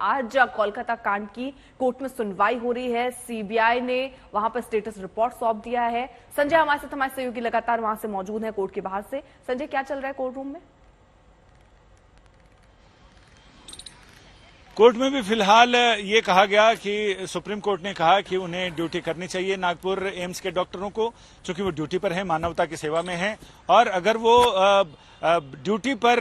आज कोलकाता कांड की कोर्ट में सुनवाई हो रही है। सीबीआई ने वहां पर स्टेटस रिपोर्ट सौंप दिया है। संजय हमारे साथ, हमारे सहयोगी लगातार वहां से मौजूद है कोर्ट के बाहर से। संजय, क्या चल रहा है कोर्ट रूम में? कोर्ट में भी फिलहाल ये कहा गया कि सुप्रीम कोर्ट ने कहा कि उन्हें ड्यूटी करनी चाहिए नागपुर एम्स के डॉक्टरों को, क्योंकि वो ड्यूटी पर है, मानवता की सेवा में है। और अगर वो ड्यूटी पर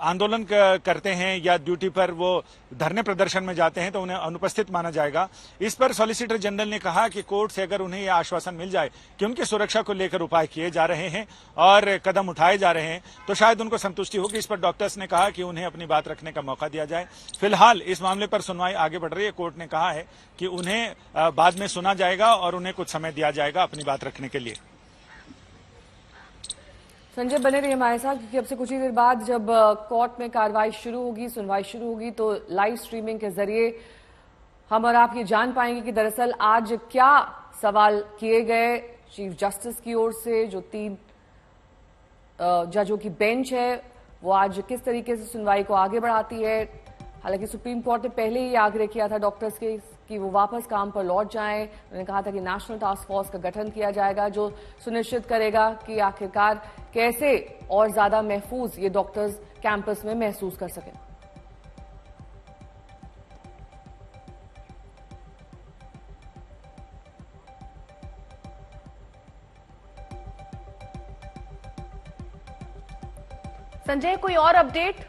आंदोलन करते हैं या ड्यूटी पर वो धरने प्रदर्शन में जाते हैं तो उन्हें अनुपस्थित माना जाएगा। इस पर सॉलिसिटर जनरल ने कहा कि कोर्ट से अगर उन्हें यह आश्वासन मिल जाए कि उनकी सुरक्षा को लेकर उपाय किए जा रहे हैं और कदम उठाए जा रहे हैं तो शायद उनको संतुष्टि होगी। इस पर डॉक्टर्स ने कहा कि उन्हें अपनी बात रखने का मौका दिया जाए। फिलहाल इस मामले पर सुनवाई आगे बढ़ रही है। कोर्ट ने कहा है कि उन्हें बाद में सुना जाएगा और उन्हें कुछ समय दिया जाएगा अपनी बात रखने के लिए। संजय, बने रहिए हमारे साथ, क्योंकि अब से कुछ ही देर बाद जब कोर्ट में कार्रवाई शुरू होगी, सुनवाई शुरू होगी, तो लाइव स्ट्रीमिंग के जरिए हम और आप ये जान पाएंगे कि दरअसल आज क्या सवाल किए गए चीफ जस्टिस की ओर से। जो 3 जजों की बेंच है वो आज किस तरीके से सुनवाई को आगे बढ़ाती है। हालांकि सुप्रीम कोर्ट ने पहले ही आग्रह किया था डॉक्टर्स के कि वो वापस काम पर लौट जाएं। उन्होंने कहा था कि नेशनल टास्क फोर्स का गठन किया जाएगा जो सुनिश्चित करेगा कि आखिरकार कैसे और ज्यादा महफूज ये डॉक्टर्स कैंपस में महसूस कर सकें। संजय, कोई और अपडेट?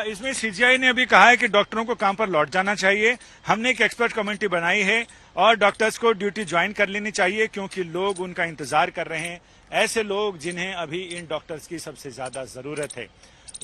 इसमें सीजीआई ने अभी कहा है कि डॉक्टरों को काम पर लौट जाना चाहिए। हमने एक एक्सपर्ट कमेटी बनाई है और डॉक्टर्स को ड्यूटी ज्वाइन कर लेनी चाहिए, क्योंकि लोग उनका इंतजार कर रहे हैं, ऐसे लोग जिन्हें अभी इन डॉक्टर्स की सबसे ज्यादा जरूरत है।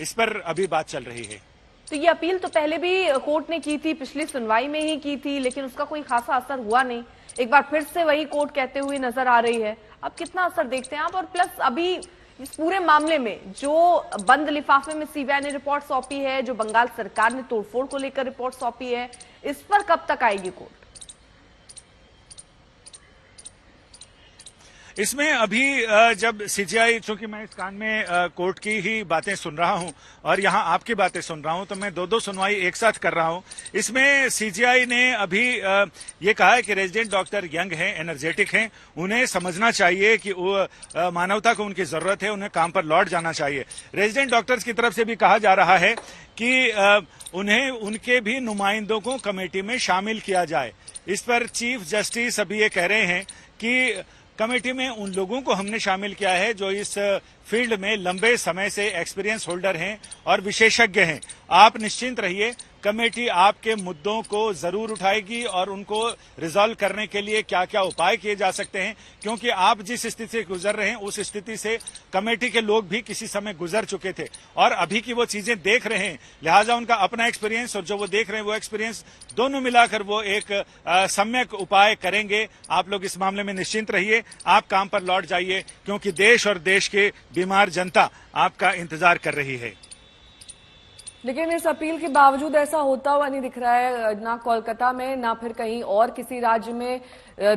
इस पर अभी बात चल रही है। तो ये अपील तो पहले भी कोर्ट ने की थी, पिछली सुनवाई में ही की थी, लेकिन उसका कोई खासा असर हुआ नहीं। एक बार फिर से वही कोर्ट कहते हुए नजर आ रही है। अब कितना असर देखते हैं आप? और प्लस अभी इस पूरे मामले में जो बंद लिफाफे में सीबीआई ने रिपोर्ट सौंपी है, जो बंगाल सरकार ने तोड़फोड़ को लेकर रिपोर्ट सौंपी है, इस पर कब तक आएगी कोर्ट? इसमें अभी जब सीजीआई, चूंकि मैं इस कान में कोर्ट की ही बातें सुन रहा हूं और यहां आपकी बातें सुन रहा हूं, तो मैं दो सुनवाई एक साथ कर रहा हूं। इसमें सीजीआई ने अभी ये कहा है कि रेजिडेंट डॉक्टर यंग हैं, एनर्जेटिक हैं, उन्हें समझना चाहिए कि मानवता को उनकी जरूरत है, उन्हें काम पर लौट जाना चाहिए। रेजिडेंट डॉक्टर्स की तरफ से भी कहा जा रहा है कि उन्हें उनके भी नुमाइंदों को कमेटी में शामिल किया जाए। इस पर चीफ जस्टिस अभी ये कह रहे हैं कि कमेटी में उन लोगों को हमने शामिल किया है जो इस फील्ड में लंबे समय से एक्सपीरियंस होल्डर हैं और विशेषज्ञ हैं। आप निश्चिंत रहिए, कमेटी आपके मुद्दों को जरूर उठाएगी और उनको रिजॉल्व करने के लिए क्या क्या उपाय किए जा सकते हैं, क्योंकि आप जिस स्थिति से गुजर रहे हैं उस स्थिति से कमेटी के लोग भी किसी समय गुजर चुके थे और अभी की वो चीजें देख रहे हैं। लिहाजा उनका अपना एक्सपीरियंस और जो वो देख रहे हैं वो एक्सपीरियंस दोनों मिलाकर वो एक सम्यक उपाय करेंगे। आप लोग इस मामले में निश्चिंत रहिए, आप काम पर लौट जाइए, क्योंकि देश और देश के बीमार जनता आपका इंतजार कर रही है। लेकिन इस अपील के बावजूद ऐसा होता हुआ नहीं दिख रहा है, ना कोलकाता में ना फिर कहीं और किसी राज्य में।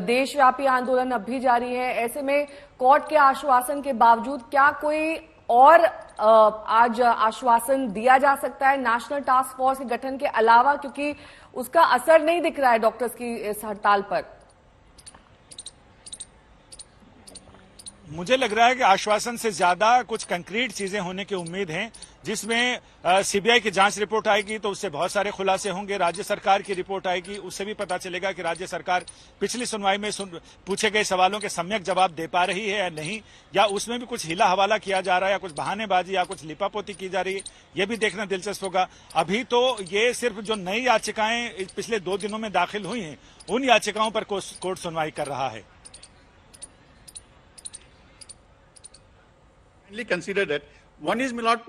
देशव्यापी आंदोलन अब भी जारी है। ऐसे में कोर्ट के आश्वासन के बावजूद क्या कोई और आज आश्वासन दिया जा सकता है नेशनल टास्क फोर्स के गठन के अलावा, क्योंकि उसका असर नहीं दिख रहा है डॉक्टर्स की इस हड़ताल पर? मुझे लग रहा है कि आश्वासन से ज्यादा कुछ कंक्रीट चीजें होने की उम्मीद है, जिसमें सीबीआई की जांच रिपोर्ट आएगी तो उससे बहुत सारे खुलासे होंगे। राज्य सरकार की रिपोर्ट आएगी, उससे भी पता चलेगा कि राज्य सरकार पिछली सुनवाई में पूछे गए सवालों के सम्यक जवाब दे पा रही है या नहीं, या उसमें भी कुछ हिला हवाला किया जा रहा है या कुछ बहानेबाजी या कुछ लिपापोती की जा रही है। यह भी देखना दिलचस्प होगा। अभी तो ये सिर्फ जो नई याचिकाएं पिछले 2 दिनों में दाखिल हुई हैं उन याचिकाओं पर कोर्ट सुनवाई कर रहा है। Consider that one is, my lord,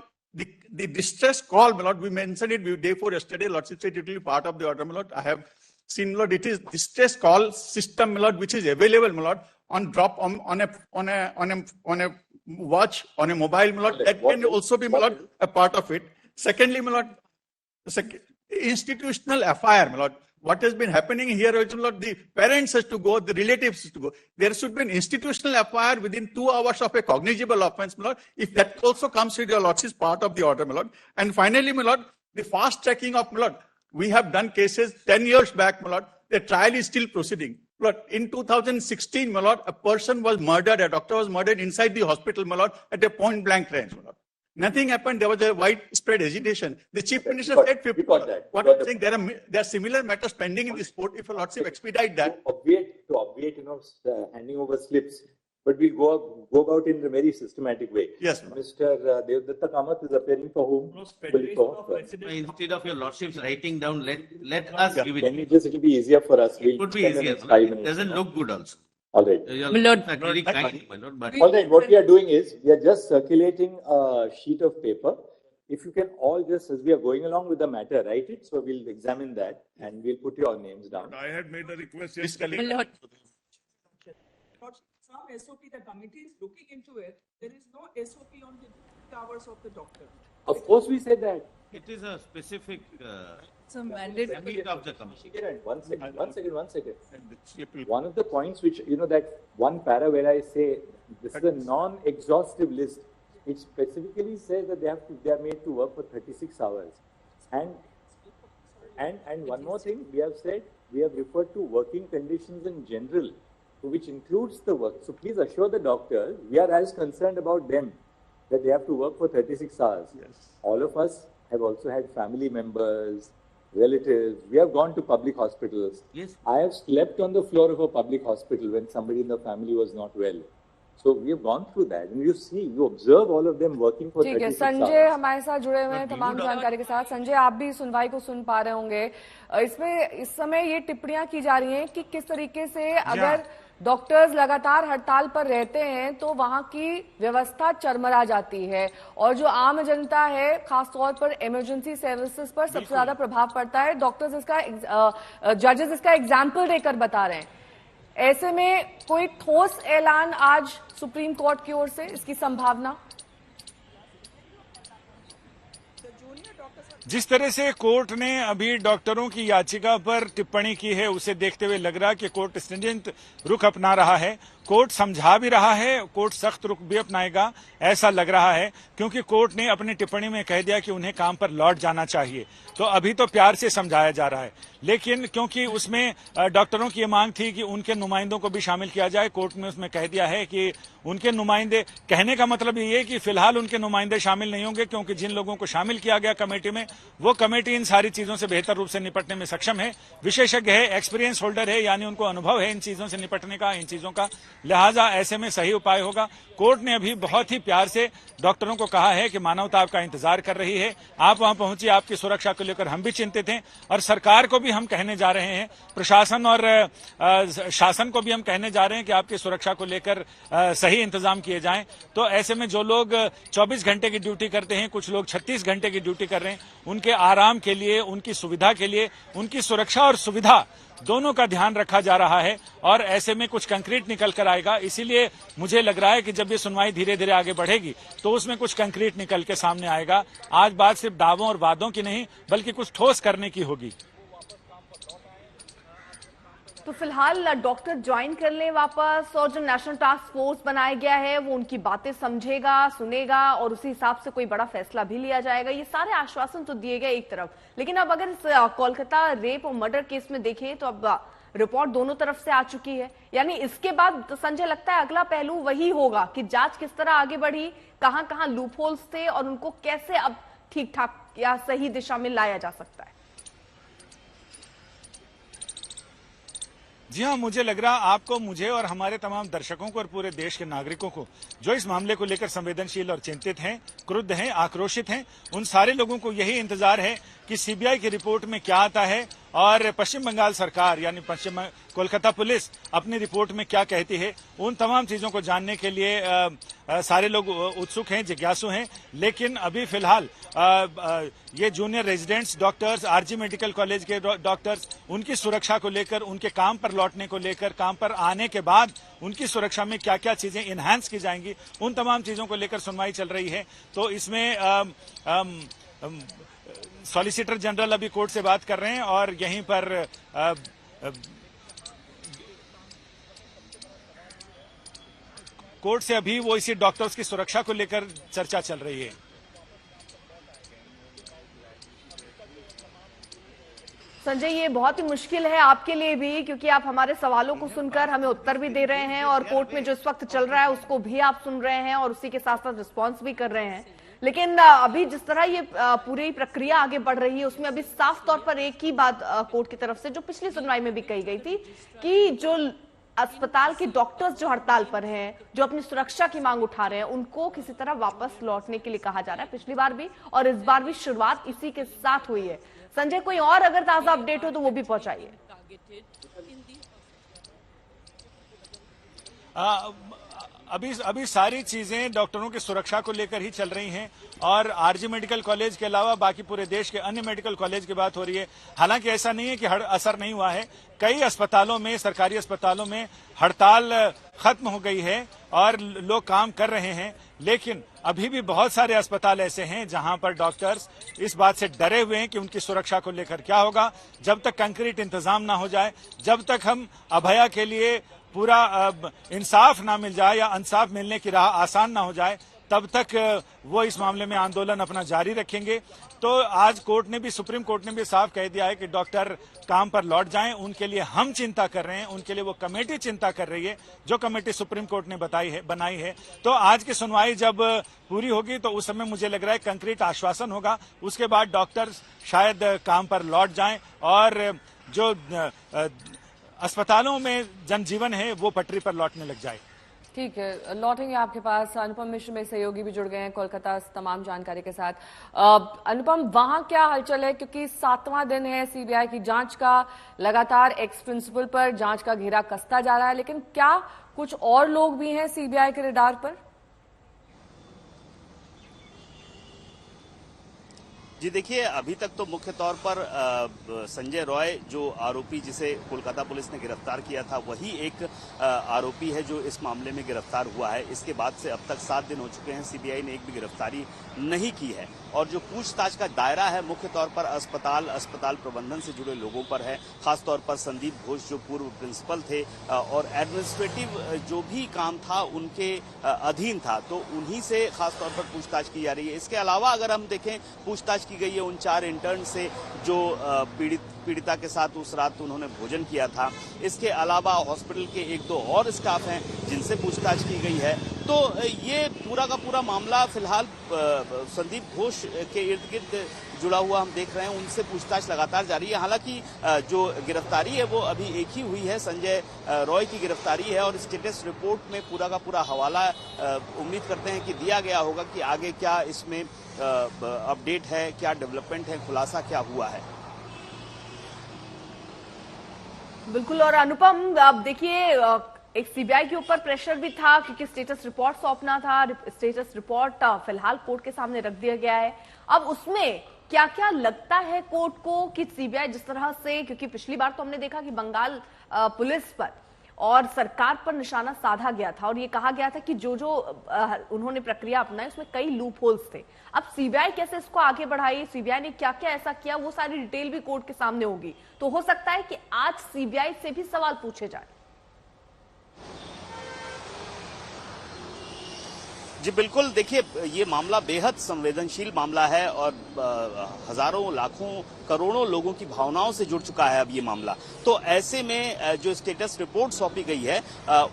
the distress call, my lord, we mentioned it day before yesterday. Lordship said it will be part of the order, my lord. I have seen, my lord, it is distress call system, my lord, which is available, my lord, on drop on a watch, on a mobile, my lord. That can also be, my lord, a part of it. Secondly, my lord, institutional FIR, my lord. what has been happening here is, my lord, the parents has to go, the relatives has to go. There should be an institutional FIR within 2 hours of a cognizable offence, my lord. If that also comes with your lordship, is part of the order, my lord. And finally, my lord, the fast tracking of, my lord, we have done cases 10 years back, my lord. The trial is still proceeding. But in 2016, my lord, a person was murdered, a doctor was murdered inside the hospital, my lord, at a point blank range, my lord. Nothing happened. There was a widespread agitation. The chief minister said 50. What I'm saying, there are similar matters pending in this court. If a lordship expedite that. To obviate, handing over slips, but we go about in a very systematic way. Yes, Mr. Devdatta Kamath is appearing for whom? Instead of your lordships writing down, let us give it. Can you just, it will be easier for us. It would be easier. It doesn't look good also. All right. My lord, very kind, my lord, but All right, what we are doing is, we are just circulating a sheet of paper. If you can all just, as we are going along with the matter, write it, so we'll examine that and we'll put your names down. I had made a request My lord. Some SOP, the committee is looking into it. There is no SOP on the hours of the doctor. Of course, we said that. it is a specific Some mandate. mandate of the commission. One second. One of the points which, that one para where I say, this is a non-exhaustive list. It specifically says that they are made to work for 36 hours. And one more thing, we have said, we have referred to working conditions in general, which includes the work. So please assure the doctors, we are as concerned about them, that they have to work for 36 hours. Yes. All of us have also had family members, relatives. We have gone to public hospitals. Yes. I have slept on the floor of a public hospital when somebody in the family was not well. So we have gone through that. And you observe all of them working for 36 ठीक है, hours. Sanjay हमारे साथ जुड़े हुए हैं तमाम जानकारी के साथ। संजय, आप भी सुनवाई को सुन पा रहे होंगे। इसमें इस समय ये टिप्पणियां की जा रही हैं कि किस तरीके से अगर डॉक्टर्स लगातार हड़ताल पर रहते हैं तो वहां की व्यवस्था चरमरा जाती है और जो आम जनता है, खासतौर पर इमरजेंसी सर्विसेज पर सबसे ज्यादा प्रभाव पड़ता है। डॉक्टर्स जजेस इसका एग्जाम्पल देकर बता रहे हैं। ऐसे में कोई ठोस ऐलान आज सुप्रीम कोर्ट की ओर से, इसकी संभावना? जिस तरह से कोर्ट ने अभी डॉक्टरों की याचिका पर टिप्पणी की है, उसे देखते हुए लग रहा है कि कोर्ट स्ट्रिंजेंट रुख अपना रहा है। कोर्ट समझा भी रहा है, कोर्ट सख्त रुख भी अपनाएगा, ऐसा लग रहा है, क्योंकि कोर्ट ने अपनी टिप्पणी में कह दिया कि उन्हें काम पर लौट जाना चाहिए। तो अभी तो प्यार से समझाया जा रहा है, लेकिन क्योंकि उसमें डॉक्टरों की मांग थी कि उनके नुमाइंदों को भी शामिल किया जाए, कोर्ट ने उसमें कह दिया है कि उनके नुमाइंदे, कहने का मतलब ये है कि फिलहाल उनके नुमाइंदे शामिल नहीं होंगे, क्योंकि जिन लोगों को शामिल किया गया कमेटी में, वो कमेटी इन सारी चीजों से बेहतर रूप से निपटने में सक्षम है, विशेषज्ञ है, एक्सपीरियंस होल्डर है, यानी उनको अनुभव है इन चीजों से निपटने का, इन चीजों का। लिहाजा ऐसे में सही उपाय होगा। कोर्ट ने अभी बहुत ही प्यार से डॉक्टरों को कहा है कि मानवता आपका इंतजार कर रही है, आप वहां पहुंचिए, आपकी सुरक्षा को लेकर हम भी चिंतित हैं और सरकार को भी हम कहने जा रहे हैं, प्रशासन और शासन को भी हम कहने जा रहे हैं कि आपकी सुरक्षा को लेकर सही इंतजाम किए जाएं। तो ऐसे में जो लोग 24 घंटे की ड्यूटी करते हैं, कुछ लोग 36 घंटे की ड्यूटी कर रहे हैं, उनके आराम के लिए, उनकी सुविधा के लिए, उनकी सुरक्षा और सुविधा दोनों का ध्यान रखा जा रहा है और ऐसे में कुछ कंक्रीट निकल कर आएगा। इसीलिए मुझे लग रहा है कि जब ये सुनवाई धीरे धीरे आगे बढ़ेगी तो उसमें कुछ कंक्रीट निकल के सामने आएगा। आज बात सिर्फ दावों और वादों की नहीं, बल्कि कुछ ठोस करने की होगी। तो फिलहाल डॉक्टर ज्वाइन कर ले वापस, और जो नेशनल टास्क फोर्स बनाया गया है वो उनकी बातें समझेगा, सुनेगा और उसी हिसाब से कोई बड़ा फैसला भी लिया जाएगा। ये सारे आश्वासन तो दिए गए एक तरफ, लेकिन अब अगर इस कोलकाता रेप और मर्डर केस में देखें तो अब रिपोर्ट दोनों तरफ से आ चुकी है। यानी इसके बाद तो संजय लगता है अगला पहलू वही होगा कि जांच किस तरह आगे बढ़ी, कहां कहां लूप होल्स थे और उनको कैसे अब ठीक ठाक या सही दिशा में लाया जा सकता है। जी हाँ, मुझे लग रहा आपको, मुझे और हमारे तमाम दर्शकों को और पूरे देश के नागरिकों को जो इस मामले को लेकर संवेदनशील और चिंतित हैं, क्रुद्ध हैं, आक्रोशित हैं, उन सारे लोगों को यही इंतजार है कि सीबीआई की रिपोर्ट में क्या आता है और पश्चिम बंगाल सरकार यानी कोलकाता पुलिस अपनी रिपोर्ट में क्या कहती है। उन तमाम चीजों को जानने के लिए सारे लोग उत्सुक हैं, जिज्ञासु हैं। लेकिन अभी फिलहाल ये junior residents doctors, RG medical college के डॉक्टर्स, उनकी सुरक्षा को लेकर, उनके काम पर लौटने को लेकर, काम पर आने के बाद उनकी सुरक्षा में क्या क्या चीजें इनहैंस की जाएंगी, उन तमाम चीजों को लेकर सुनवाई चल रही है। तो इसमें सॉलिसिटर जनरल अभी कोर्ट से बात कर रहे हैं और यहीं पर कोर्ट से अभी वो इसी डॉक्टर्स की सुरक्षा को लेकर चर्चा चल रही है। संजय, ये बहुत ही मुश्किल है आपके लिए भी, क्योंकि आप हमारे सवालों को सुनकर हमें उत्तर भी दे रहे हैं और कोर्ट में जो इस वक्त चल रहा है उसको भी आप सुन रहे हैं और उसी के साथ साथ रिस्पॉन्स भी कर रहे हैं। लेकिन अभी जिस तरह ये पूरी प्रक्रिया आगे बढ़ रही है उसमें अभी साफ तौर पर एक ही बात कोर्ट की तरफ से जो पिछली सुनवाई में भी कही गई थी कि जो अस्पताल के डॉक्टर्स जो हड़ताल पर हैं, जो अपनी सुरक्षा की मांग उठा रहे हैं, उनको किसी तरह वापस लौटने के लिए कहा जा रहा है। पिछली बार भी और इस बार भी शुरुआत इसी के साथ हुई है। संजय, कोई और अगर ताजा अपडेट हो तो वो भी पहुंचाइए। अभी सारी चीजें डॉक्टरों की सुरक्षा को लेकर ही चल रही हैं और आरजी मेडिकल कॉलेज के अलावा बाकी पूरे देश के अन्य मेडिकल कॉलेज की बात हो रही है। हालांकि ऐसा नहीं है कि असर नहीं हुआ है, कई अस्पतालों में, सरकारी अस्पतालों में हड़ताल खत्म हो गई है और लोग काम कर रहे हैं, लेकिन अभी भी बहुत सारे अस्पताल ऐसे हैं जहां पर डॉक्टर्स इस बात से डरे हुए हैं कि उनकी सुरक्षा को लेकर क्या होगा। जब तक कंक्रीट इंतजाम ना हो जाए, जब तक हम अभया के लिए पूरा इंसाफ ना मिल जाए या इंसाफ मिलने की राह आसान ना हो जाए, तब तक वो इस मामले में आंदोलन अपना जारी रखेंगे। तो आज कोर्ट ने भी, सुप्रीम कोर्ट ने भी साफ कह दिया है कि डॉक्टर काम पर लौट जाएं, उनके लिए हम चिंता कर रहे हैं, उनके लिए वो कमेटी चिंता कर रही है जो कमेटी सुप्रीम कोर्ट ने बनाई है। तो आज की सुनवाई जब पूरी होगी तो उस समय मुझे लग रहा है कंक्रीट आश्वासन होगा, उसके बाद डॉक्टर शायद काम पर लौट जाएं और जो अस्पतालों में जनजीवन है वो पटरी पर लौटने लग जाए। ठीक है, लौटेंगे आपके पास। अनुपम मिश्र में सहयोगी भी जुड़ गए हैं कोलकाता से तमाम जानकारी के साथ। अनुपम, वहां क्या हलचल है, क्योंकि 7वां दिन है सीबीआई की जांच का, लगातार एक्स प्रिंसिपल पर जांच का घेरा कसता जा रहा है, लेकिन क्या कुछ और लोग भी हैं सीबीआई के रडार पर? जी देखिए, अभी तक तो मुख्य तौर पर संजय रॉय जो आरोपी जिसे कोलकाता पुलिस ने गिरफ्तार किया था वही एक आरोपी है जो इस मामले में गिरफ्तार हुआ है। इसके बाद से अब तक 7 दिन हो चुके हैं, सीबीआई ने एक भी गिरफ्तारी नहीं की है और जो पूछताछ का दायरा है मुख्य तौर पर अस्पताल प्रबंधन से जुड़े लोगों पर है, खासतौर पर संदीप घोष जो पूर्व प्रिंसिपल थे और एडमिनिस्ट्रेटिव जो भी काम था उनके अधीन था, तो उन्हीं से खासतौर पर पूछताछ की जा रही है। इसके अलावा अगर हम देखें, पूछताछ की गई है उन 4 इंटर्न से जो पीड़िता के साथ उस रात उन्होंने भोजन किया था। इसके अलावा हॉस्पिटल के 1-2 और स्टाफ हैं जिनसे पूछताछ की गई है। तो ये पूरा का पूरा मामला फिलहाल संदीप घोष के इर्द गिर्द जुड़ा हुआ हम देख रहे हैं, उनसे पूछताछ लगातार जारी है। हालांकि जो गिरफ्तारी है वो अभी एक ही हुई है, संजय रॉय की गिरफ्तारी है और स्टेटस रिपोर्ट में पूरा का पूरा हवाला उम्मीद करते हैं कि दिया गया होगा कि आगे क्या इसमें अपडेट है, क्या डेवलपमेंट है, खुलासा क्या हुआ है। बिल्कुल। और अनुपम, अब देखिए, एक सीबीआई के ऊपर प्रेशर भी था क्योंकि स्टेटस रिपोर्ट सौंपना था। स्टेटस रिपोर्ट फिलहाल कोर्ट के सामने रख दिया गया है। अब उसमें क्या क्या लगता है कोर्ट को कि सीबीआई जिस तरह से, क्योंकि पिछली बार तो हमने देखा कि बंगाल पुलिस पर और सरकार पर निशाना साधा गया था और ये कहा गया था कि जो उन्होंने प्रक्रिया अपनाई उसमें कई लूप होल्स थे। अब सीबीआई कैसे इसको आगे बढ़ाई, सीबीआई ने क्या क्या ऐसा किया, वो सारी डिटेल भी कोर्ट के सामने होगी। तो हो सकता है कि आज सीबीआई से भी सवाल पूछे जाए। जी बिल्कुल, देखिए ये मामला बेहद संवेदनशील मामला है और हजारों, लाखों, करोड़ों लोगों की भावनाओं से जुड़ चुका है अब ये मामला। तो ऐसे में जो स्टेटस रिपोर्ट सौंपी गई है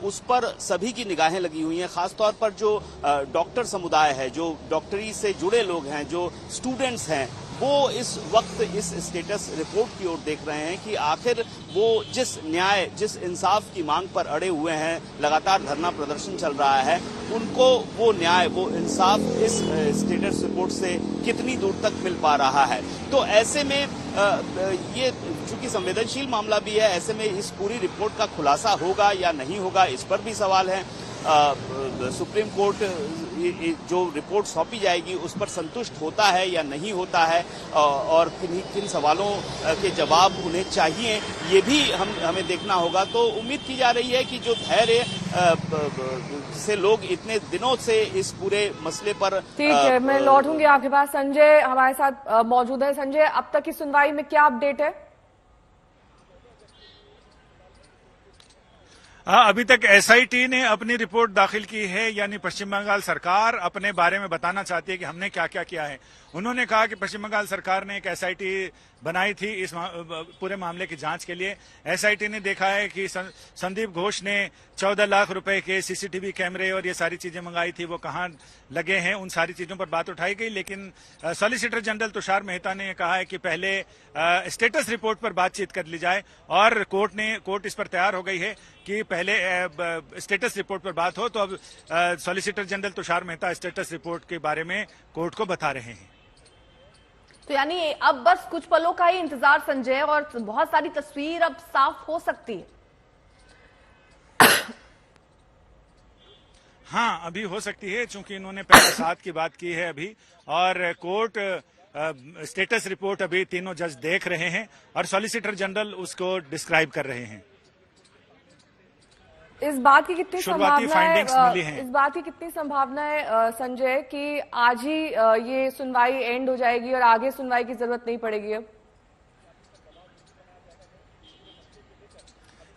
उस पर सभी की निगाहें लगी हुई हैं, खासतौर पर जो डॉक्टर समुदाय है, जो डॉक्टरी से जुड़े लोग हैं, जो स्टूडेंट्स हैं, वो इस वक्त इस स्टेटस रिपोर्ट की ओर देख रहे हैं कि आखिर वो जिस न्याय, जिस इंसाफ की मांग पर अड़े हुए हैं, लगातार धरना प्रदर्शन चल रहा है, उनको वो न्याय, वो इंसाफ इस स्टेटस रिपोर्ट से कितनी दूर तक मिल पा रहा है। तो ऐसे में ये चूंकि संवेदनशील मामला भी है, ऐसे में इस पूरी रिपोर्ट का खुलासा होगा या नहीं होगा, इस पर भी सवाल है। सुप्रीम कोर्ट जो रिपोर्ट सौंपी जाएगी उस पर संतुष्ट होता है या नहीं होता है और किन सवालों के जवाब उन्हें चाहिए, ये भी हमें देखना होगा। तो उम्मीद की जा रही है कि जो धैर्य से लोग इतने दिनों से इस पूरे मसले पर। ठीक है, मैं लौटूंगी आपके पास। संजय हमारे साथ मौजूद है। संजय, अब तक की सुनवाई में क्या अपडेट है? हाँ, अभी तक एसआईटी ने अपनी रिपोर्ट दाखिल की है, यानी पश्चिम बंगाल सरकार अपने बारे में बताना चाहती है कि हमने क्या क्या किया है। उन्होंने कहा कि पश्चिम बंगाल सरकार ने एक एसआईटी बनाई थी इस पूरे मामले की जांच के लिए। एसआईटी ने देखा है कि संदीप घोष ने 14 लाख रुपए के सीसीटीवी कैमरे और ये सारी चीजें मंगाई थी, वो कहाँ लगे हैं, उन सारी चीजों पर बात उठाई गई। लेकिन सॉलिसिटर जनरल तुषार मेहता ने कहा है कि पहले स्टेटस रिपोर्ट पर बातचीत कर ली जाए, और कोर्ट इस पर तैयार हो गई है कि पहले स्टेटस रिपोर्ट पर बात हो। तो अब solicitor general Tushar Mehta status report के बारे में कोर्ट को बता रहे हैं। तो यानी अब बस कुछ पलों का ही इंतजार संजय, और बहुत सारी तस्वीर अब साफ हो सकती है। हाँ, अभी हो सकती है, चूंकि इन्होंने पहले 7 की बात की है अभी, और कोर्ट स्टेटस रिपोर्ट अभी तीनों जज देख रहे हैं और सॉलिसिटर जनरल उसको डिस्क्राइब कर रहे हैं। इस बात की कितनी संभावना है, इस बात की कितनी संभावना है संजय कि आज ही ये सुनवाई एंड हो जाएगी और आगे सुनवाई की जरूरत नहीं पड़ेगी? अब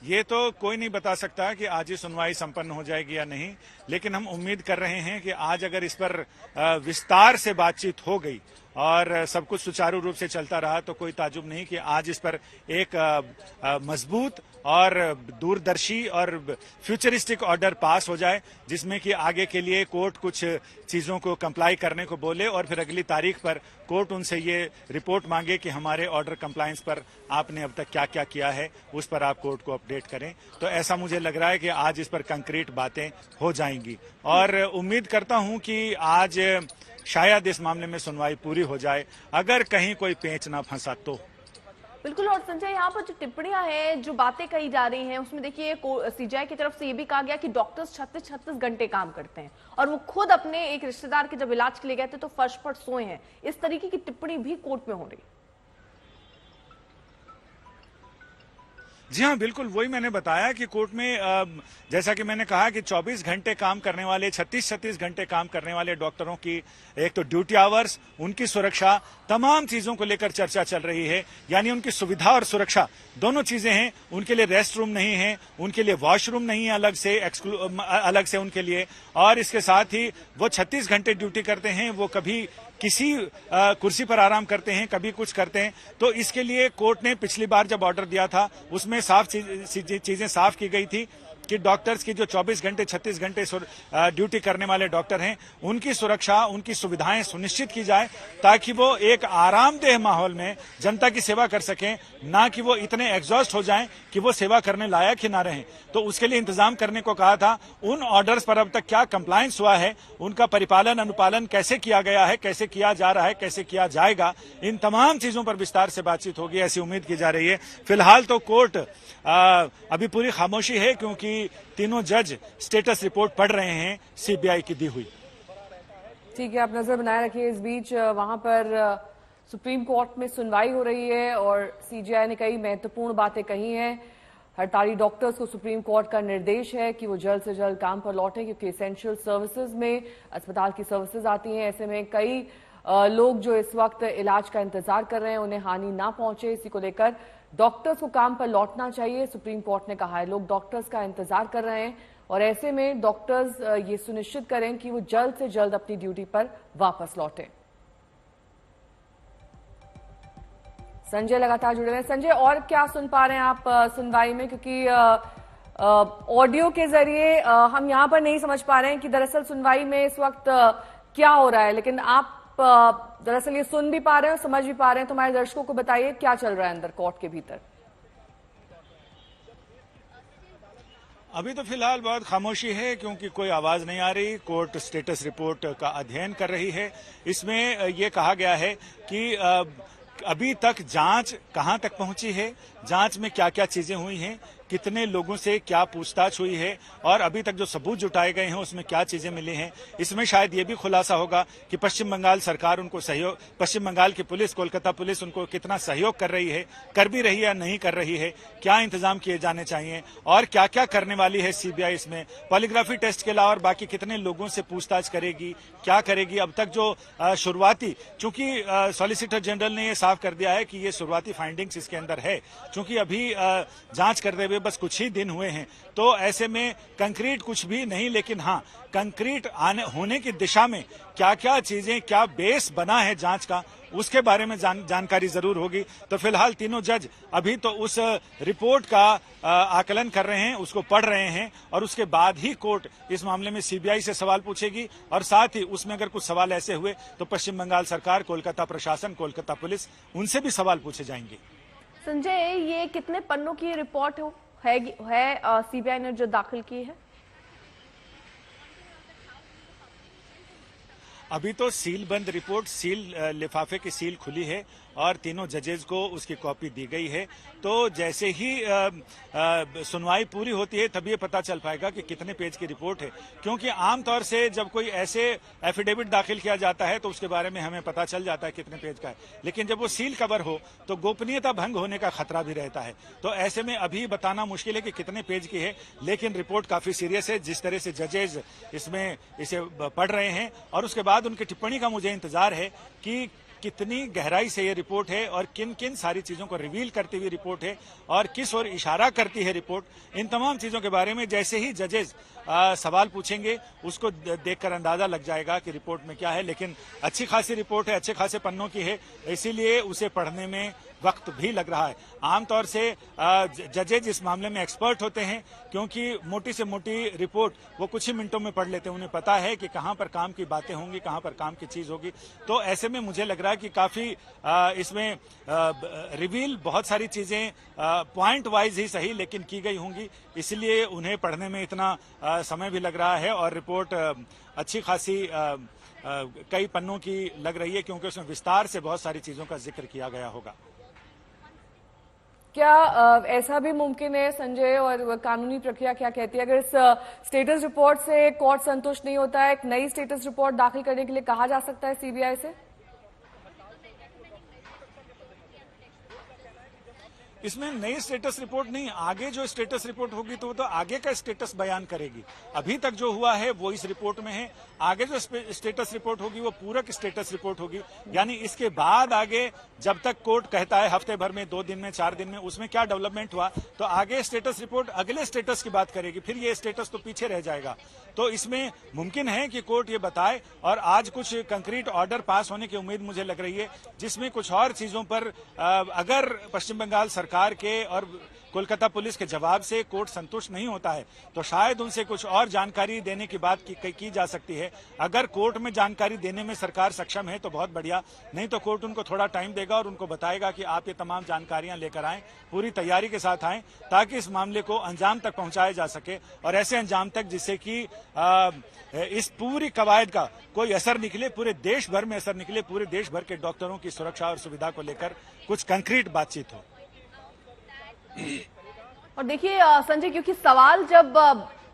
ये तो कोई नहीं बता सकता कि आज ही सुनवाई संपन्न हो जाएगी या नहीं, लेकिन हम उम्मीद कर रहे हैं कि आज अगर इस पर विस्तार से बातचीत हो गई और सब कुछ सुचारू रूप से चलता रहा तो कोई ताजुब नहीं कि आज इस पर एक मजबूत और दूरदर्शी और फ्यूचरिस्टिक ऑर्डर पास हो जाए, जिसमें कि आगे के लिए कोर्ट कुछ चीजों को कंप्लाई करने को बोले और फिर अगली तारीख पर कोर्ट उनसे ये रिपोर्ट मांगे कि हमारे ऑर्डर कंप्लायंस पर आपने अब तक क्या क्या किया है, उस पर आप कोर्ट को अपडेट करें। तो ऐसा मुझे लग रहा है कि आज इस पर कंक्रीट बातें हो जाएंगी, और उम्मीद करता हूं कि आज शायद इस मामले में सुनवाई पूरी हो जाए, अगर कहीं कोई पेंच ना फंसा तो। बिल्कुल। और संजय, यहाँ पर जो टिप्पणियां हैं, जो बातें कही जा रही हैं, उसमें देखिए सीजीआई की तरफ से ये भी कहा गया कि डॉक्टर्स 36 घंटे काम करते हैं और वो खुद अपने एक रिश्तेदार के जब इलाज के लिए गए थे तो फर्श पर सोए हैं। इस तरीके की टिप्पणी भी कोर्ट में हो रही है। जी हाँ, बिल्कुल, वही मैंने बताया कि कोर्ट में जैसा कि मैंने कहा कि 24 घंटे काम करने वाले, 36 घंटे काम करने वाले डॉक्टरों की एक तो ड्यूटी आवर्स, उनकी सुरक्षा, तमाम चीजों को लेकर चर्चा चल रही है। यानी उनकी सुविधा और सुरक्षा दोनों चीजें हैं। उनके लिए रेस्ट रूम नहीं है, उनके लिए वॉशरूम नहीं है अलग से उनके लिए, और इसके साथ ही वो 36 घंटे ड्यूटी करते हैं। वो कभी किसी कुर्सी पर आराम करते हैं, कभी कुछ करते हैं। तो इसके लिए कोर्ट ने पिछली बार जब ऑर्डर दिया था उसमें चीजें साफ की गई थी कि डॉक्टर्स की जो 24 घंटे 36 घंटे ड्यूटी करने वाले डॉक्टर हैं, उनकी सुरक्षा, उनकी सुविधाएं सुनिश्चित की जाए, ताकि वो एक आरामदेह माहौल में जनता की सेवा कर सकें, ना कि वो इतने एग्जॉस्ट हो जाएं कि वो सेवा करने लायक ही ना रहें। तो उसके लिए इंतजाम करने को कहा था। उन ऑर्डर्स पर अब तक क्या कंप्लायंस हुआ है, उनका परिपालन अनुपालन कैसे किया गया है, कैसे किया जा रहा है, कैसे किया जाएगा, इन तमाम चीजों पर विस्तार से बातचीत होगी, ऐसी उम्मीद की जा रही है। फिलहाल तो कोर्ट अभी पूरी खामोशी है, क्योंकि तीनों जज स्टेटस रिपोर्ट पढ़ रहे हैं सीबीआई की दी हुई। ठीक है, आप नजर बनाए रखिए। इस बीच वहां पर सुप्रीम कोर्ट में सुनवाई हो रही है और सीजीआई ने कई महत्वपूर्ण बातें कही हैं। हड़ताली डॉक्टर्स को सुप्रीम कोर्ट का निर्देश है कि वो जल्द से जल्द काम पर लौटें, क्योंकि एसेंशियल सर्विसेज में अस्पताल की सर्विसेज आती हैं। ऐसे में कई लोग जो इस वक्त इलाज का इंतजार कर रहे हैं, उन्हें हानि ना पहुंचे, इसी को लेकर डॉक्टर्स को काम पर लौटना चाहिए, सुप्रीम कोर्ट ने कहा है। लोग डॉक्टर्स का इंतजार कर रहे हैं और ऐसे में डॉक्टर्स ये सुनिश्चित करें कि वो जल्द से जल्द अपनी ड्यूटी पर वापस लौटें। संजय लगातार जुड़े हुए हैं। संजय, और क्या सुन पा रहे हैं आप सुनवाई में, क्योंकि ऑडियो के जरिए हम यहां पर नहीं समझ पा रहे हैं कि दरअसल सुनवाई में इस वक्त क्या हो रहा है, लेकिन आप दरअसल ये सुन भी पा रहे हैं और समझ भी पा रहे हैं। तो हमारे दर्शकों को बताइए क्या चल रहा है अंदर कोर्ट के भीतर। अभी तो फिलहाल बहुत खामोशी है, क्योंकि कोई आवाज नहीं आ रही। कोर्ट स्टेटस रिपोर्ट का अध्ययन कर रही है। इसमें यह कहा गया है कि अभी तक जांच कहां तक पहुंची है, जांच में क्या क्या चीजें हुई हैं, कितने लोगों से क्या पूछताछ हुई है और अभी तक जो सबूत जुटाए गए हैं उसमें क्या चीजें मिली हैं। इसमें शायद ये भी खुलासा होगा कि पश्चिम बंगाल सरकार उनको सहयोग, पश्चिम बंगाल की पुलिस, कोलकाता पुलिस उनको कितना सहयोग कर रही है, कर भी रही है या नहीं कर रही है, क्या इंतजाम किए जाने चाहिए और क्या क्या करने वाली है सीबीआई इसमें, पॉलीग्राफी टेस्ट के अलावा और बाकी कितने लोगों से पूछताछ करेगी, क्या करेगी। अब तक जो शुरुआती, चूंकि सॉलिसिटर जनरल ने यह साफ कर दिया है कि ये शुरुआती फाइंडिंग्स इसके अंदर है, चूंकि अभी जांच करते हुए बस कुछ ही दिन हुए हैं, तो ऐसे में कंक्रीट कुछ भी नहीं, लेकिन हाँ कंक्रीट होने की दिशा में क्या क्या चीजें, क्या बेस बना है जांच का, उसके बारे में जानकारी जरूर होगी। तो फिलहाल तीनों जज अभी तो उस रिपोर्ट का आकलन कर रहे हैं, उसको पढ़ रहे हैं और उसके बाद ही कोर्ट इस मामले में सीबीआई से सवाल पूछेगी और साथ ही उसमें अगर कुछ सवाल ऐसे हुए तो पश्चिम बंगाल सरकार, कोलकाता प्रशासन, कोलकाता पुलिस, उनसे भी सवाल पूछे जाएंगे। संजय, ये कितने पन्नों की रिपोर्ट है सीबीआई ने जो दाखिल की है? अभी तो सील बंद रिपोर्ट, सील लिफाफे की सील खुली है और तीनों जजेज को उसकी कॉपी दी गई है। तो जैसे ही सुनवाई पूरी होती है तभी ये पता चल पाएगा कि कितने पेज की रिपोर्ट है, क्योंकि आमतौर से जब कोई ऐसे एफिडेविट दाखिल किया जाता है तो उसके बारे में हमें पता चल जाता है कितने पेज का है, लेकिन जब वो सील कवर हो तो गोपनीयता भंग होने का खतरा भी रहता है। तो ऐसे में अभी बताना मुश्किल है कि कितने पेज की है, लेकिन रिपोर्ट काफी सीरियस है जिस तरह से जजेज इसमें इसे पढ़ रहे हैं और उसके बाद उनकी टिप्पणी का मुझे इंतजार है कि कितनी गहराई से ये रिपोर्ट है और किन किन सारी चीजों को रिवील करती हुई रिपोर्ट है और किस ओर इशारा करती है रिपोर्ट। इन तमाम चीजों के बारे में जैसे ही जजेस सवाल पूछेंगे उसको देखकर अंदाजा लग जाएगा कि रिपोर्ट में क्या है। लेकिन अच्छी खासी रिपोर्ट है, अच्छे खासे पन्नों की है, इसीलिए उसे पढ़ने में वक्त भी लग रहा है। आमतौर से जजेज इस मामले में एक्सपर्ट होते हैं, क्योंकि मोटी से मोटी रिपोर्ट वो कुछ ही मिनटों में पढ़ लेते हैं, उन्हें पता है कि कहां पर काम की बातें होंगी, कहां पर काम की चीज होगी। तो ऐसे में मुझे लग रहा है कि काफी इसमें रिवील बहुत सारी चीजें पॉइंट वाइज ही सही लेकिन की गई होंगी, इसलिए उन्हें पढ़ने में इतना समय भी लग रहा है और रिपोर्ट अच्छी खासी कई पन्नों की लग रही है, क्योंकि उसमें विस्तार से बहुत सारी चीजों का जिक्र किया गया होगा। क्या ऐसा भी मुमकिन है संजय, और कानूनी प्रक्रिया क्या कहती है, अगर इस स्टेटस रिपोर्ट से कोर्ट संतुष्ट नहीं होता है, एक नई स्टेटस रिपोर्ट दाखिल करने के लिए कहा जा सकता है सीबीआई से? इसमें नई स्टेटस रिपोर्ट नहीं, आगे जो स्टेटस रिपोर्ट होगी तो वो तो आगे का स्टेटस बयान करेगी। अभी तक जो हुआ है वो इस रिपोर्ट में है, आगे जो स्टेटस रिपोर्ट होगी वो पूरक स्टेटस रिपोर्ट होगी। यानी इसके बाद आगे जब तक कोर्ट कहता है हफ्ते भर में, 2 दिन में, 4 दिन में, उसमें क्या डेवलपमेंट हुआ तो आगे स्टेटस रिपोर्ट अगले स्टेटस की बात करेगी, फिर ये स्टेटस तो पीछे रह जाएगा। तो इसमें मुमकिन है कि कोर्ट ये बताए और आज कुछ कंक्रीट ऑर्डर पास होने की उम्मीद मुझे लग रही है, जिसमें कुछ और चीजों पर अगर पश्चिम बंगाल सरकार के और कोलकाता पुलिस के जवाब से कोर्ट संतुष्ट नहीं होता है तो शायद उनसे कुछ और जानकारी देने की बात की जा सकती है। अगर कोर्ट में जानकारी देने में सरकार सक्षम है तो बहुत बढ़िया, नहीं तो कोर्ट उनको थोड़ा टाइम देगा और उनको बताएगा कि आप ये तमाम जानकारियां लेकर आएं, पूरी तैयारी के साथ आएं, ताकि इस मामले को अंजाम तक पहुंचाया जा सके और ऐसे अंजाम तक जिससे कि इस पूरी कवायद का कोई असर निकले, पूरे देश भर में असर निकले, पूरे देश भर के डॉक्टरों की सुरक्षा और सुविधा को लेकर कुछ कंक्रीट बातचीत हो। और देखिए संजय, क्योंकि सवाल जब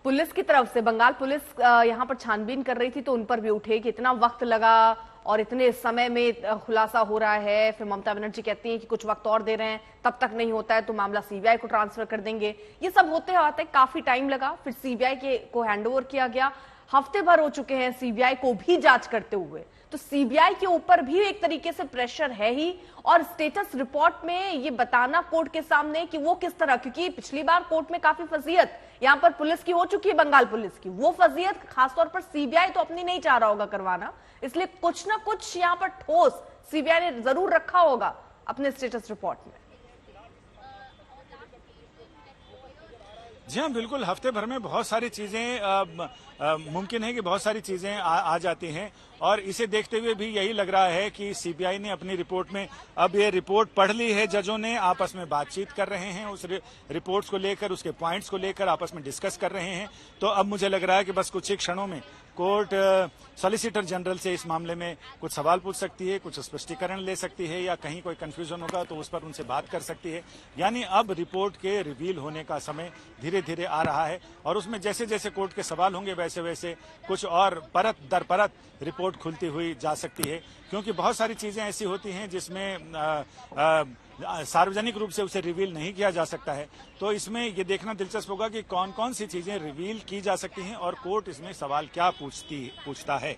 पुलिस की तरफ से, बंगाल पुलिस यहाँ पर छानबीन कर रही थी तो उन पर भी उठे कि इतना वक्त लगा और इतने समय में खुलासा हो रहा है, फिर ममता बनर्जी कहती हैं कि कुछ वक्त और दे रहे हैं, तब तक नहीं होता है तो मामला सीबीआई को ट्रांसफर कर देंगे। ये सब होते आते काफी टाइम लगा, फिर सीबीआई को हैंडओवर किया गया। हफ्ते भर हो चुके हैं सीबीआई को भी जांच करते हुए, तो सीबीआई के ऊपर भी एक तरीके से प्रेशर है ही। और स्टेटस रिपोर्ट में ये बताना कोर्ट के सामने कि वो किस तरह, क्योंकि पिछली बार कोर्ट में काफी फजीयत यहाँ पर पुलिस की हो चुकी है, बंगाल पुलिस की, वो फजीयत खासतौर पर सीबीआई तो अपनी नहीं चाह रहा होगा करवाना, इसलिए कुछ ना कुछ यहाँ पर ठोस सीबीआई ने जरूर रखा होगा अपने स्टेटस रिपोर्ट में। जी हाँ, बिल्कुल, हफ्ते भर में बहुत सारी चीजें मुमकिन है कि बहुत सारी चीजें आ जाती हैं और इसे देखते हुए भी यही लग रहा है कि सीबीआई ने अपनी रिपोर्ट में अब ये रिपोर्ट पढ़ ली है, जजों ने आपस में बातचीत कर रहे हैं, उस रिपोर्ट्स को लेकर, उसके पॉइंट्स को लेकर आपस में डिस्कस कर रहे हैं। तो अब मुझे लग रहा है कि बस कुछ ही क्षणों में कोर्ट सॉलिसिटर जनरल से इस मामले में कुछ सवाल पूछ सकती है, कुछ स्पष्टीकरण ले सकती है, या कहीं कोई कंफ्यूजन होगा तो उस पर उनसे बात कर सकती है। यानी अब रिपोर्ट के रिवील होने का समय धीरे धीरे आ रहा है और उसमें जैसे जैसे कोर्ट के सवाल होंगे वैसे वैसे कुछ और परत दर परत रिपोर्ट खुलती हुई जा सकती है, क्योंकि बहुत सारी चीजें ऐसी होती हैं जिसमें सार्वजनिक रूप से उसे रिवील नहीं किया जा सकता है। तो इसमें ये देखना दिलचस्प होगा कि कौन कौन सी चीजें रिवील की जा सकती हैं और कोर्ट इसमें सवाल क्या पूछता है।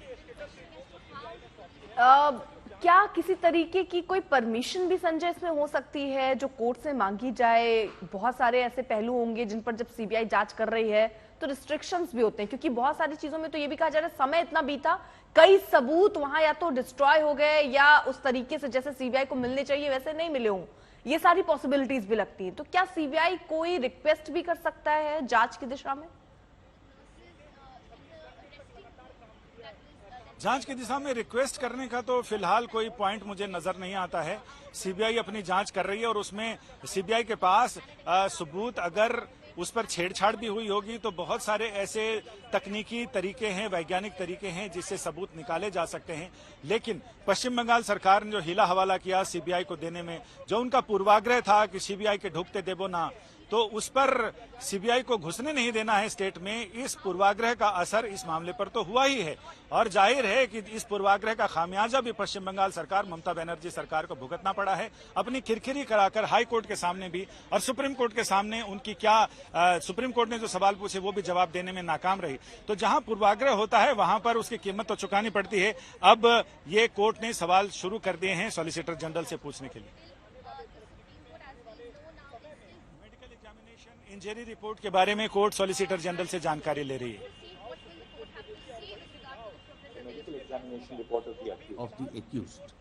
क्या किसी तरीके की कोई परमिशन भी संजय इसमें हो सकती है जो कोर्ट से मांगी जाए? बहुत सारे ऐसे पहलू होंगे जिन पर जब सीबीआई जांच कर रही है तो रिस्ट्रिक्शंस भी होते हैं, क्योंकि बहुत सारी चीजों में तो ये भी कहा जा रहा है समय इतना बीता, कई सबूत वहां या तो डिस्ट्रॉय हो गए या उस तरीके से जैसे सीबीआई को मिलने चाहिए वैसे नहीं मिले हों। ये सारी पॉसिबिलिटीज भी लगती हैं। तो क्या सीबीआई कोई रिक्वेस्ट भी कर सकता है जांच की दिशा में? जांच की दिशा में रिक्वेस्ट करने का तो फिलहाल कोई पॉइंट मुझे नजर नहीं आता है। सीबीआई अपनी जांच कर रही है और उसमें सीबीआई के पास सबूत अगर उस पर छेड़छाड़ भी हुई होगी तो बहुत सारे ऐसे तकनीकी तरीके हैं, वैज्ञानिक तरीके हैं जिससे सबूत निकाले जा सकते हैं। लेकिन पश्चिम बंगाल सरकार ने जो हीला हवाला किया सीबीआई को देने में, जो उनका पूर्वाग्रह था कि सीबीआई के ढुकते देबो ना, तो उस पर सीबीआई को घुसने नहीं देना है स्टेट में, इस पूर्वाग्रह का असर इस मामले पर तो हुआ ही है। और जाहिर है कि इस पूर्वाग्रह का खामियाजा भी पश्चिम बंगाल सरकार, ममता बनर्जी सरकार को भुगतना पड़ा है। अपनी किरकिरी कराकर हाई कोर्ट के सामने भी और सुप्रीम कोर्ट के सामने उनकी सुप्रीम कोर्ट ने जो सवाल पूछे वो भी जवाब देने में नाकाम रही। तो जहां पूर्वाग्रह होता है वहां पर उसकी कीमत तो चुकानी पड़ती है। अब ये कोर्ट ने सवाल शुरू कर दिए हैं सॉलिसिटर जनरल से पूछने के लिए। इंजरी रिपोर्ट के बारे में कोर्ट सॉलिसिटर जनरल से जानकारी ले रही है। Medical examination report of the accused.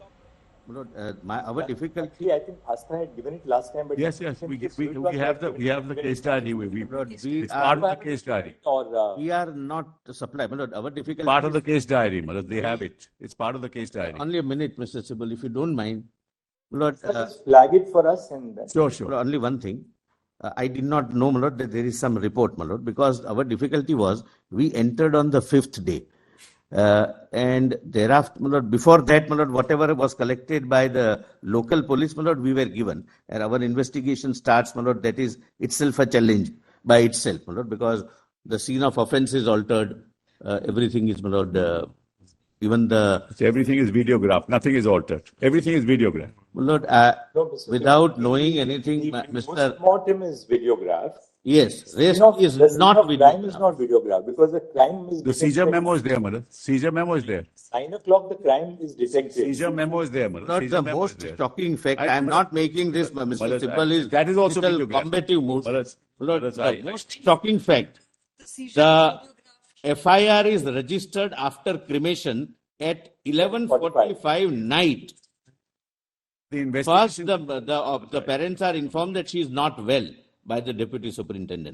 Our difficulty. Actually, I think Astha had given it last time, but Yes, we have the case diary. It's part of the case diary. Or We are not supplied. Our difficulty. Part of the case diary, they have it. It's part of the case diary. Only a minute, Mr. Sibal, if you don't mind. just flag it for us and then. Sure. Only one thing. I did not know, my lord, that there is some report, my lord, because our difficulty was we entered on the 5th day. And thereafter, my lord, before that, my lord, whatever was collected by the local police, my lord, we were given. And our investigation starts, my lord, that is itself a challenge by itself, my lord, because the scene of offense is altered. Everything is, my lord, even the... So everything is videographed. Nothing is altered. Everything is videographed. My lord, without knowing anything, Mr. Postmortem is videographed. Yes, rest is The scene not of crime is videographed. not videographed because the crime is The seizure detected. memo is there, mother. Seizure memo is there. 9 o'clock, the crime is detected. Seizure memo is there, mother. Not Seizure the memo most is there. shocking fact. I am not making this, Mr. Mother, Sibal is that is also little videographed. combative mood. Mother, Lord, mother, the most shocking fact, the FIR is registered after cremation at 11:45 night. The investigation. First, the parents are informed that she is not well by the deputy superintendent.